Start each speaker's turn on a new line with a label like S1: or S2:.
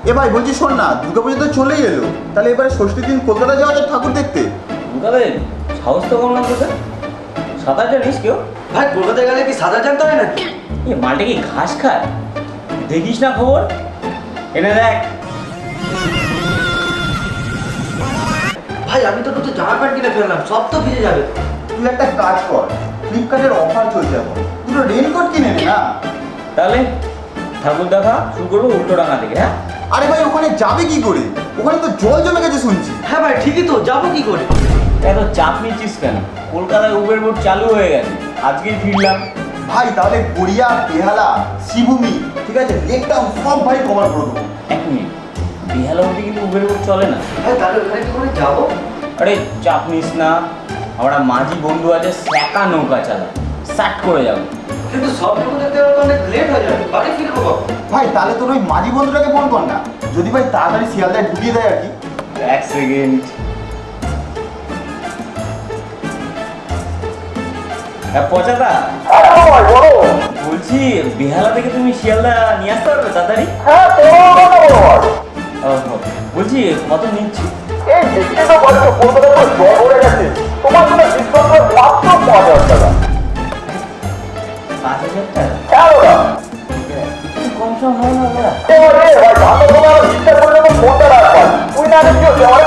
S1: এ ভাই বলছি শোন না, দুর্গাপুজো তো চলেই এলো, তাহলে এবারে ষষ্ঠীর দিন কলকাতা যাওয়া যায় ঠাকুর দেখতে।
S2: কলকাতায় সাহস তো কম লাগছে। সাঁতার জানিস কেউ?
S3: ভাই কলকাতায় গেলে কি সাঁতার জানতে হয় নাকি?
S2: এই মালটা কি ঘাস খায়? দেখিস না খবর? এনে দেখ।
S3: ভাই আমি তো দুটো জামা প্যান্ট কিনে ফেললাম, সব তো ভিজে যাবে।
S1: তুই একটা কাজ কর, ফ্লিপকার্টের অফার চলছে এখন, দুটো রেনকোট কিনে নে না।
S2: তাহলে ঠাকুর দেখা শুরু করবো উল্টোডাঙ্গা থেকে, হ্যাঁ?
S1: আরে ভাই ওখানে যাবে কি করে? ওখানে তো জল জমে গেছে শুনছি।
S3: হ্যাঁ ভাই ঠিকই তো, যাবো কি করে?
S2: এত চাপ নিচ্ছিস কেন? কলকাতায় উবের বোট চালু হয়ে গেছে, আজকেই ফিরলাম।
S1: ভাই তাহলে গড়িয়া, বেহালা, শ্রীভূমি, ঠিক আছে, লেক টাউন সব ভাই কভার করে দেবো।
S2: এক মিনিট, বেহালা অবধি কিন্তু উবের বোট চলে না।
S3: ভাই তাহলে ওখানে কি করে যাবো?
S2: আরে চাপ নিস না, আমরা মাঝি বন্ধু আছে, স্যাকা নৌকা চালায়, স্যাট করে যাবো।
S3: কিন্তু সব লোক দেখতে গেলে তো অনেক লেট হয়ে যাবে, বাড়ি ফিরবো কখন?
S1: ভাই তাহলে তোর ওই মাঝি বন্ধুটাকে ফোন কর না, যদি ভাই তাড়াতাড়ি শিয়ালদায় ঢুকিয়ে দেয় আর কি।
S2: এক সেকেন্ড। হ্যাঁ পচাদা, বলছি বেহালা থেকে তুমি শিয়ালদা নিয়ে আসতে পারবে তাড়াতাড়ি? ওহো, বলছি কত নিচ্ছি?
S1: এই দেখতে তো বলছো কলকাতা পুরো জল ভরে গেছে, তোমার জন্য ডিসকাউন্ট করে মাত্র 5,000 টাকা।
S2: 5,000 টাকা?
S1: হ্যাঁ ওরা
S2: একটু কম সম হয় না ওরা?
S1: ভাই ভালো তোমার চিন্তা করলে তো ফোনটা রাখবা, তুই না দেখছিও যে আমার